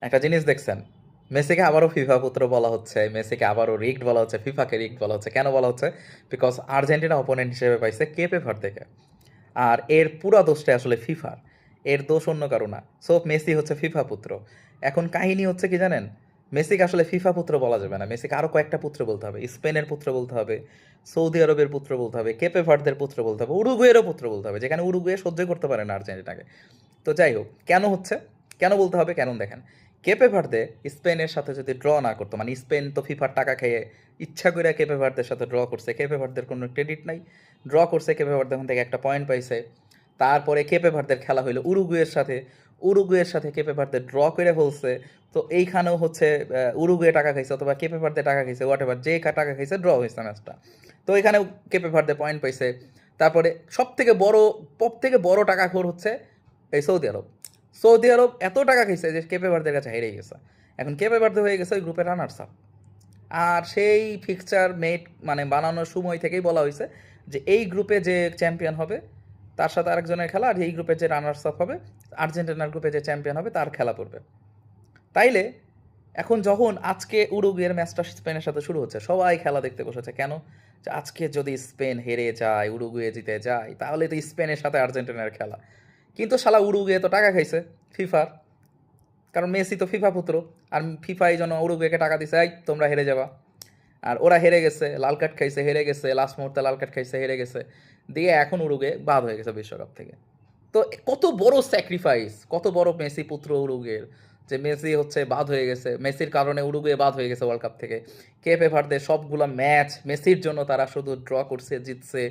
একটা জিনিস দেখছেন, মেসিকে আবারও ফিফা পুত্র বলা হচ্ছে, মেসিকে আবারও রিগড বলা হচ্ছে, ফিফাকে রিগড বলা হচ্ছে। কেন বলা হচ্ছে? বিকজ আর্জেন্টিনা অপোনেন্ট হিসেবে পাইছে কেপে ভার্দেকে। আর এর পুরা দোষটা আসলে ফিফার, এর দোষ অন্য কারো না। সো মেসি হচ্ছে ফিফা পুত্র। এখন কাহিনী হচ্ছে কি জানেন, মেসিকে আসলে ফিফা পুত্র বলা যাবে না, মেসিকে আরও কয়েকটা পুত্র বলতে হবে। স্পেনের পুত্র বলতে হবে, সৌদি আরবের পুত্র বলতে হবে, কেপে ভার্দের পুত্র বলতে হবে, উরুগুয়েরও পুত্র বলতে হবে, যেখানে উরুগুয়ে সহ্য করতে পারে না আর্জেন্টিনাকে। তো যাই হোক, কেন হচ্ছে, কেন বলতে হবে, কেন দেখেন, কেপে ভার্দে স্পেনের সাথে যদি ড্র না করতো, মানে স্পেন তো ফিফার টাকা খেয়ে ইচ্ছা করে কেপে ভার্দের সাথে ড্র করছে, কেপে ভার্দের কোনো ক্রেডিট নাই। ড্র করছে, কেপে ভার্দে ওখান থেকে একটা পয়েন্ট পাইছে। তারপরে কেপে ভার্দের খেলা হইলো উরুগুয়ের সাথে, উরুগুয়ের সাথে কেপে ভার্দে ড্র করে ফেলছে। তো এইখানেও হচ্ছে উরুগুয়ে টাকা খাইছে অথবা কেপে ভার্দে টাকা খাইছে, হোয়াট এভার, যে টাকা খাইছে ড্র হয়েছে ম্যাচটা। তো এখানেও কেপে ভার্দে পয়েন্ট পাইছে। তারপরে সব থেকে বড় টাকাখোর হচ্ছে এই সৌদি আরব। সৌদি আরব এত টাকা খাইছে যে কেপে ভার্দের কাছে হেরে গেছে। এখন কেপে ভার্দে হয়ে গেছে ওই গ্রুপের রানার্স আপ। আর সেই ফিক্সচার মেট মানে বানানোর সময় থেকেই বলা হয়েছে যে এই গ্রুপে যে চ্যাম্পিয়ন হবে তার সাথে আরেকজনের খেলা, আর এই গ্রুপে যে রানার্স আপ হবে, আর্জেন্টিনার গ্রুপে যে চ্যাম্পিয়ন হবে তার খেলা পড়বে। তাইলে এখন যখন আজকে উরুগুয়ের ম্যাচটা স্পেনের সাথে শুরু হচ্ছে, সবাই খেলা দেখতে বসেছে। কেন? যে আজকে যদি স্পেন হেরে যায়, উরুগুয়ে জিতে যায়, তাহলে তো স্পেনের সাথে আর্জেন্টিনার খেলা। কিন্তু শালা উরুগুয়ে তো টাকা খাইছে ফিফার, কারণ মেসি তো ফিফা পুত্র। আর ফিফা এই জন্য উরুগুয়েকে টাকা দিছে, এই তোমরা হেরে যাবা। আর ওরা হেরে গেছে, লাল কার্ড খাইছে, হেরে গেছে, লাস্ট মুহূর্তে লাল কার্ড খাইছে, হেরে গেছে। দিয়ে এখন উরুগুয়ে বাদ হয়ে গেছে বিশ্বকাপ থেকে। তো কত বড় স্যাক্রিফাইস, কত বড় মেসি পুত্র উরুগুয়ের, যে মেসি হচ্ছে বাদ হয়ে গেছে, মেসির কারণে উরুগুয়ে বাদ হয়ে গেছে ওয়ার্ল্ড কাপ থেকে। কেপে ভার্দে সবগুলো ম্যাচ মেসির জন্য তারা শুধু ড্র করছে, জিতছে,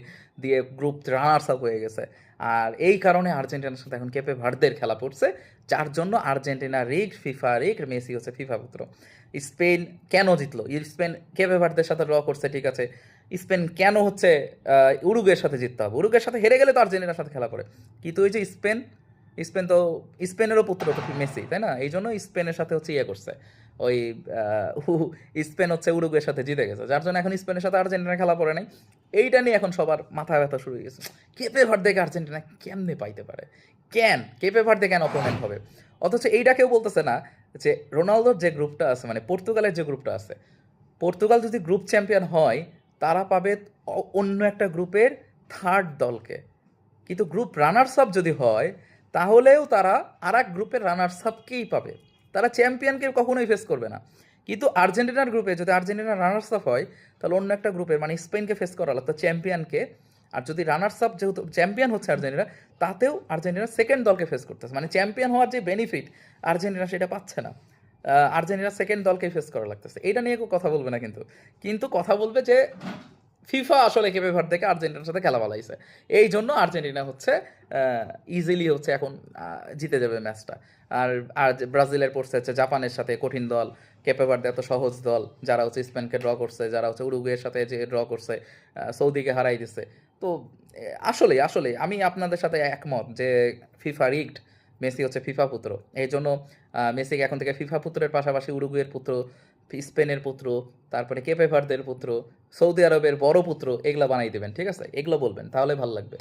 দিয়ে গ্রুপ রানার্স আপ হয়ে গেছে। আর এই কারণে আর্জেন্টিনার সাথে এখন কেপে ভার্দের খেলা পড়ছে, যার জন্য Argentina rig, FIFA rig, Messi হচ্ছে ফিফা পুত্র। স্পেন কেন জিতলো? স্পেন কেপে ভার্দের সাথে ড্র করছে, ঠিক আছে। স্পেন কেন হচ্ছে উরুগুয়ের সাথে জিততে হবে? উরুগুয়ের সাথে হেরে গেলে তো আর্জেন্টিনার সাথে খেলা পড়ে। কিন্তু ওই যে স্পেন, স্পেন তো স্পেনেরও পুত্র তো মেসি, তাই না? এই জন্য স্পেনের সাথে হচ্ছে ইয়ে করছে ওই স্পেন হচ্ছে উরুগুয়ের সাথে জিতে গেছে, যার জন্য এখন স্পেনের সাথে আর্জেন্টিনার খেলা পড়ে নাই। এইটা নিয়ে এখন সবার মাথা ব্যথা শুরু হয়ে গেছে। কেপে ভার্দেকে আর্জেন্টিনা কেমনে পাইতে পারে? কেপে ভার্দে কেন অপোনেন্ট হবে? অথচ এইটা কেউ বলতেছে না যে রোনালদোর যে গ্রুপটা আছে, মানে পর্তুগালের যে গ্রুপটা আছে, পর্তুগাল যদি গ্রুপ চ্যাম্পিয়ন হয় তারা পাবে অন্য একটা গ্রুপের থার্ড দলকে। কিন্তু গ্রুপ রানার্স আপ যদি হয় তাহলেও তারা আর এক গ্রুপের রানার্স আপকেই পাবে, তারা চ্যাম্পিয়নকে কখনোই ফেস করবে না। কিন্তু আর্জেন্টিনার গ্রুপে যদি আর্জেন্টিনা রানার্স আপ হয়, তাহলে অন্য একটা গ্রুপের মানে স্পেনকে ফেস করা লাগতো চ্যাম্পিয়নকে। আর যদি রানার্স আপ, যেহেতু চ্যাম্পিয়ন হচ্ছে আর্জেন্টিনা, তাতেও আর্জেন্টিনা সেকেন্ড দলকে ফেস করতেছে, মানে চ্যাম্পিয়ন হওয়ার যে বেনিফিট আর্জেন্টিনা সেটা পাচ্ছে না। আর্জেন্টিনা সেকেন্ড দলকেই ফেস করা লাগতেছে। এটা নিয়ে কেউ কথা বলবে না, কিন্তু কিন্তু কথা বলবে যে ফিফা আসলে কেপে ভার্দেকে আর্জেন্টিনার সাথে খেলা বালাইছে, এই জন্য আর্জেন্টিনা হচ্ছে ইজিলি হচ্ছে এখন জিতে যাবে ম্যাচটা। আর আর ব্রাজিলের পড়ছে হচ্ছে জাপানের সাথে কঠিন দল, কেপে ভার্দে এত সহজ দল, যারা হচ্ছে স্পেনকে ড্র করছে, যারা হচ্ছে উরুগুয়ের সাথে যে ড্র করছে, সৌদিকে হারাই দিছে। তো আসলে আসলে আমি আপনাদের সাথে একমত যে ফিফা রিগড, মেসি হচ্ছে ফিফা পুত্র। এই জন্য মেসিকে এখন থেকে ফিফা পুত্রের পাশাপাশি উরুগুয়ের পুত্র, স্পেনের পুত্র, তারপরে কেপে ভার্দের পুত্র, সৌদি আরবের বড় পুত্র, এগুলা বানাই দেবেন, ঠিক আছে? এগুলো বলবেন, তাহলে ভালো লাগবে।